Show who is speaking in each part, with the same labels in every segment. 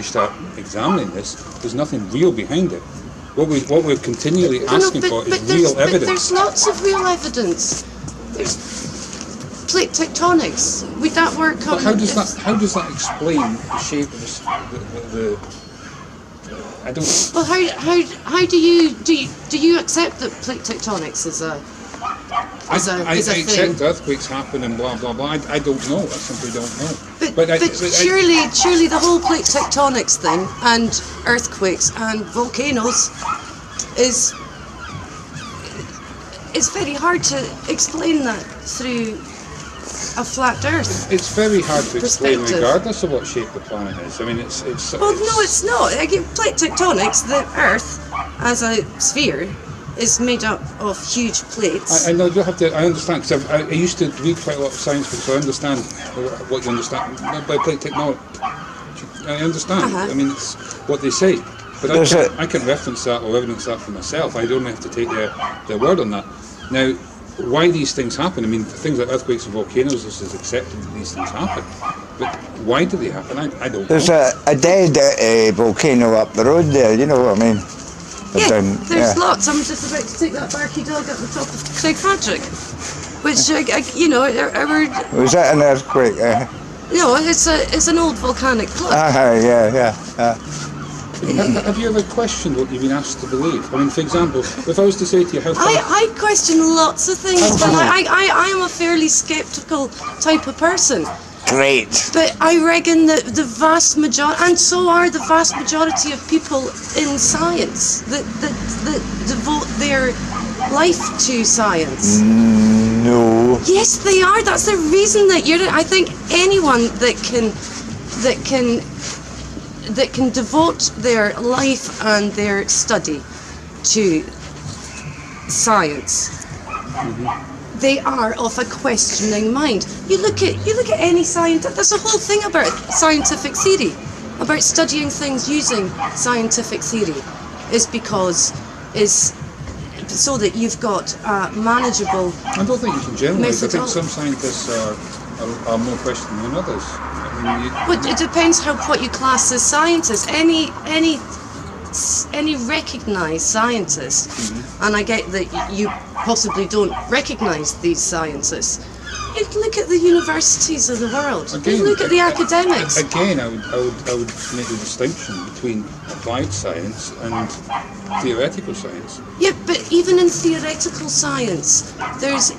Speaker 1: you start examining this, there's nothing real behind it. What we're continually asking for is real evidence.
Speaker 2: But there's lots of real evidence. There's plate tectonics. Would that work on?
Speaker 1: But how does that explain the shape of the I don't.
Speaker 2: Well, how do you accept that plate tectonics is a
Speaker 1: I
Speaker 2: thing?
Speaker 1: accept earthquakes happen and blah blah blah. I don't know. I simply don't know.
Speaker 2: But surely the whole plate tectonics thing and earthquakes and volcanoes is very hard to explain that through a flat Earth.
Speaker 1: It's very hard to explain regardless of what shape the planet is. I mean, it's.
Speaker 2: Well, no, it's not. Again, plate tectonics, the Earth as a sphere is made up of huge plates.
Speaker 1: I know you have to. I understand because I used to read quite a lot of science books, so I understand what you understand by plate tectonics. I understand. I mean, it's what they say, but I can reference that or evidence that for myself. I don't have to take their word on that. Now, why these things happen? I mean, things like earthquakes and volcanoes, this is accepted that these things happen. But why do they happen? I don't know.
Speaker 3: There's a dead volcano up the road there, you know what I mean?
Speaker 2: There's lots. I'm just about to take that barky dog up the top of Craig Patrick, which,
Speaker 3: Was that an earthquake?
Speaker 2: No, it's an old volcanic plug.
Speaker 3: Yeah.
Speaker 1: Have you ever questioned what you've been asked to believe? I mean, for example, if I was to say to you how far...
Speaker 2: I question lots of things, but I am a fairly sceptical type of person.
Speaker 3: Great.
Speaker 2: But I reckon that the vast majority, and so are the vast majority of people in science, that devote their life to science.
Speaker 3: No.
Speaker 2: Yes, they are. That's the reason that I think anyone that can devote their life and their study to science, they are of a questioning mind. You look at any scientist. There's a whole thing about scientific theory, about studying things using scientific theory, is so that you've got manageable.
Speaker 1: I don't think you can generalise. I think some scientists are more questioning than others.
Speaker 2: But it depends what you class as scientists. Any recognised scientist, and I get that you possibly don't recognise these scientists. You look at the universities of the world.
Speaker 1: Again,
Speaker 2: you look at the academics.
Speaker 1: Again, I would make a distinction between applied science and theoretical science.
Speaker 2: Yeah, but even in theoretical science, there's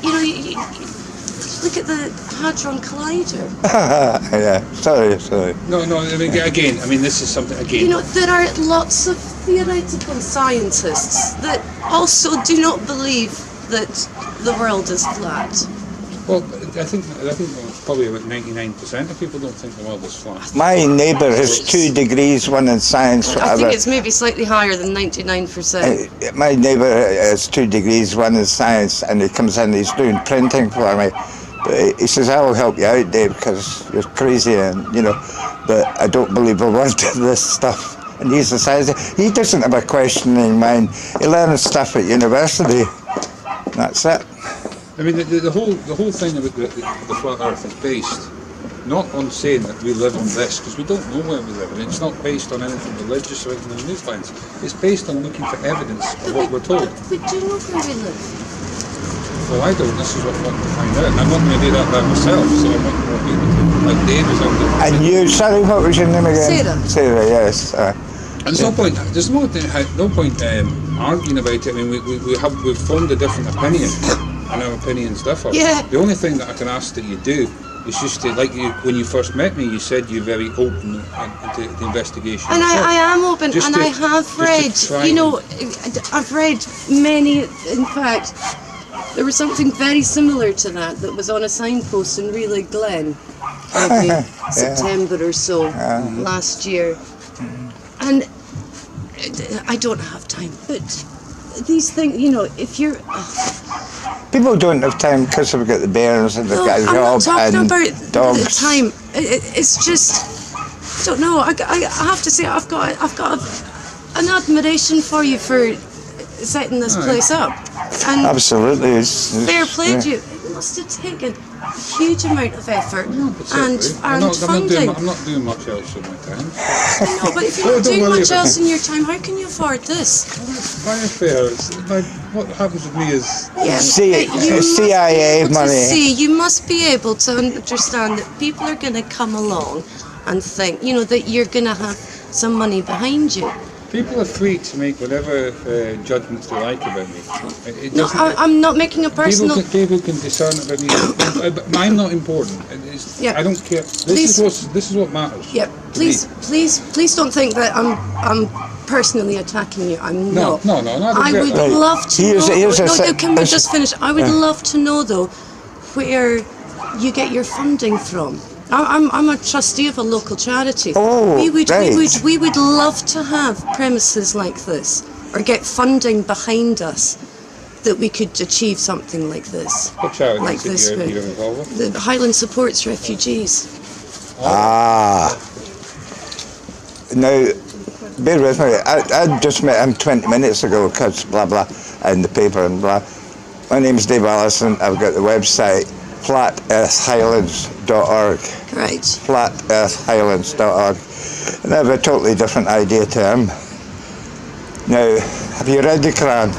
Speaker 2: look at the Hadron Collider.
Speaker 3: Yeah, sorry.
Speaker 1: No, I mean, this is something, again...
Speaker 2: there are lots of theoretical scientists that also do not believe that the world is flat.
Speaker 1: Well, I think probably about 99% of people don't think the world is flat.
Speaker 3: My neighbour has 2 degrees, one in science, whatever.
Speaker 2: I think it's maybe slightly higher than 99%.
Speaker 3: My neighbour has 2 degrees, one in science, and he comes in, he's doing printing for me. But he says, I'll help you out, Dave, because you're crazy, and but I don't believe a word of this stuff. And he's a scientist. He doesn't have a questioning mind. He learns stuff at university. That's it.
Speaker 1: I mean, the whole thing about the flat Earth is based not on saying that we live on this, because we don't know where we live, and it's not based on anything religious or anything in these lines. It's based on looking for evidence of what we're told.
Speaker 2: We do know where we live.
Speaker 1: Well, I don't. This is what I want to find out, and I'm not going to do that by myself. So I'm not going to be able to, like Dave is on the.
Speaker 3: And you, sorry, what was your name again? Sarah, yes.
Speaker 1: And there's no point. There's no point arguing about it. I mean, we've formed a different opinion, and our opinions differ.
Speaker 2: Yeah.
Speaker 1: The only thing that I can ask that you do is just to, like when you first met me, you said you're very open to the investigation.
Speaker 2: And I am open, and I have read. I've read many. In fact, there was something very similar to that was on a signpost in Relay Glen every September or so last year. And I don't have time, but these things, if you're...
Speaker 3: People don't have time because they've got the bears and they've got a job and dogs.
Speaker 2: The time. It's just, I don't know. I have to say, I've got an admiration for you for setting this place up. And
Speaker 3: absolutely.
Speaker 2: Fair play to you. It must have taken huge amount of effort and funding.
Speaker 1: I'm not doing much else in my time.
Speaker 2: No, but if you're not doing much else in your time, how can you afford this?
Speaker 1: Very fair. What happens with me is
Speaker 3: CIA money.
Speaker 2: You must be able to understand that people are going to come along and think, that you're going to have some money behind you.
Speaker 1: People are free to make whatever judgments they like about me.
Speaker 2: I'm not making a personal...
Speaker 1: People can discern about me, but I'm not important. I don't care. This is what matters.
Speaker 2: Yeah, please don't think that I'm personally attacking you. I'm not.
Speaker 1: No,
Speaker 2: I would love to know... Can we just finish? I would love to know, though, where you get your funding from. I'm a trustee of a local charity.
Speaker 3: We
Speaker 2: would love to have premises like this, or get funding behind us, that we could achieve something like this.
Speaker 1: What charity like is it you're involved with?
Speaker 2: The Highlands supports refugees.
Speaker 3: Now, bear with me. I just met him 20 minutes ago because blah blah in the paper and blah. My name's Dave Allison. I've got the website flatearthhighlands.org.
Speaker 2: Right.
Speaker 3: Flatearthhighlands.org. And I have a totally different idea to him. Now, have you read the Quran?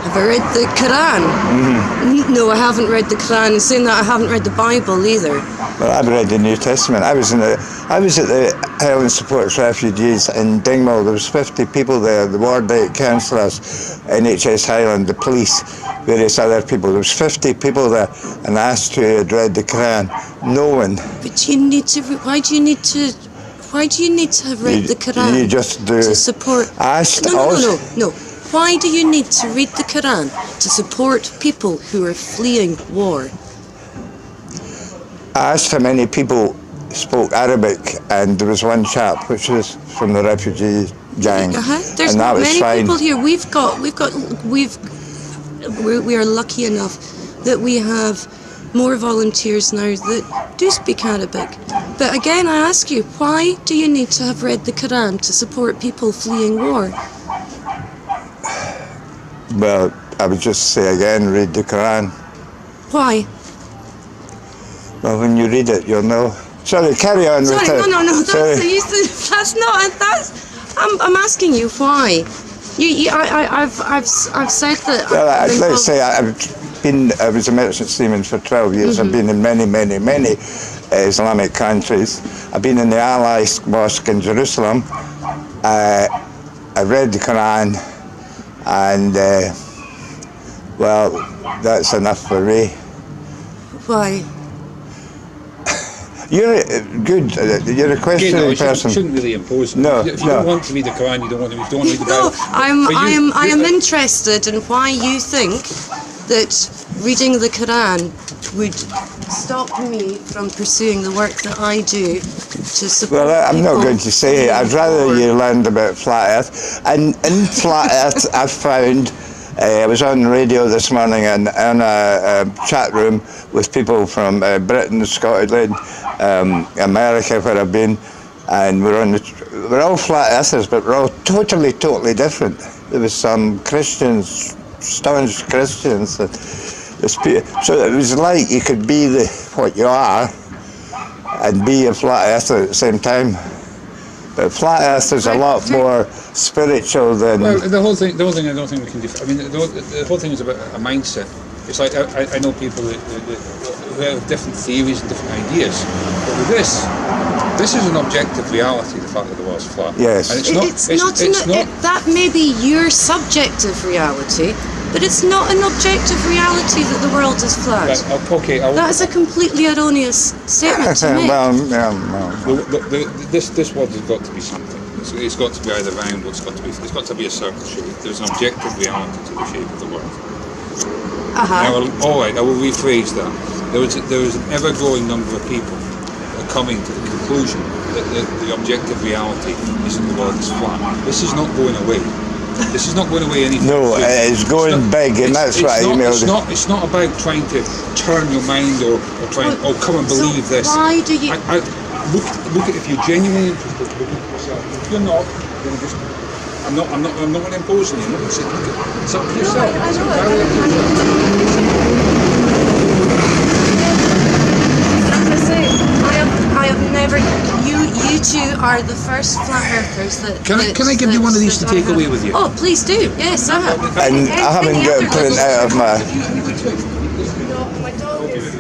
Speaker 2: Have I read the Quran? Mm-hmm. No, I haven't read the Quran. And saying that, I haven't read the Bible either.
Speaker 3: Well, I've read the New Testament. I was at the Highlands Supports Refugees in Dingwall. There was 50 people there, the ward councillors, NHS Highland, the police, various other people. There was 50 people there, and I asked who had read the Quran. No one.
Speaker 2: But you need to. Why do you need to have read the Quran?
Speaker 3: You just do.
Speaker 2: To support. No. Why do you need to read the Quran to support people who are fleeing war?
Speaker 3: I asked how many people spoke Arabic, and there was one chap which was from the refugee gang,
Speaker 2: There's
Speaker 3: and that
Speaker 2: not
Speaker 3: was
Speaker 2: many
Speaker 3: fine.
Speaker 2: people here. We are lucky enough that we have more volunteers now that do speak Arabic. But again, I ask you, why do you need to have read the Quran to support people fleeing war?
Speaker 3: Well, I would just say again, read the Quran.
Speaker 2: Why?
Speaker 3: Well, when you read it, you'll know. Sorry, carry on.
Speaker 2: Sorry,
Speaker 3: with
Speaker 2: no. I'm asking you why. I've said that.
Speaker 3: Well, I'd like to say I was a merchant seaman for 12 years. I've been in many Islamic countries. I've been in the Al Mosque in Jerusalem. I read the Quran, and well, that's enough for me.
Speaker 2: Why?
Speaker 3: You're you're a questioning person.
Speaker 1: You shouldn't really impose.
Speaker 3: No,
Speaker 1: if you don't want to read the Quran, you don't want to read the Bible.
Speaker 2: No, I am interested in why you think that reading the Quran would stop me from pursuing the work that I do to support.
Speaker 3: Well, I'm not going to say it. I'd rather you learned about flat Earth. And in flat Earth, I've found. I was on the radio this morning and in a chat room with people from Britain, Scotland, America, where I've been, and we're all flat earthers, but we're all totally different. There was some Christians, staunch Christians, so it was like you could be what you are and be a flat earther at the same time. But flat Earth is a lot more spiritual than.
Speaker 1: Well, the whole thing. I don't think we can. I mean, the whole thing is about a mindset. It's like I know people who have different theories and different ideas, but with this is an objective reality. The fact that the world's flat.
Speaker 3: Yes.
Speaker 1: And
Speaker 2: that may be your subjective reality, but it's not an objective reality that the world is flat.
Speaker 1: Right, okay.
Speaker 2: That is a completely erroneous statement to make.
Speaker 1: This world has got to be something. It's got to be either round or it's got to be a circle shape. There's an objective reality to the shape of the world. Now, all right, I will rephrase that. There is an ever-growing number of people that are coming to the conclusion that the objective reality is that the world is flat. This is not going away. This is not going away anytime.
Speaker 3: No, it's going big, and that's what I emailed.
Speaker 1: It's not about trying to turn your mind or trying. Come and believe this.
Speaker 2: Why do you?
Speaker 1: Look at if you're genuinely interested. Look at yourself. If you're not, then just. I'm not going to impose on you. I'm not going to say, look at. It's up to yourself.
Speaker 2: No, I know. to say, I have never. You two are the first flat earthers that.
Speaker 1: Can I give you one of these to take away with you?
Speaker 2: Oh, please do. Yes, I have.
Speaker 3: And I haven't got it put out of my.
Speaker 2: No, my dog is.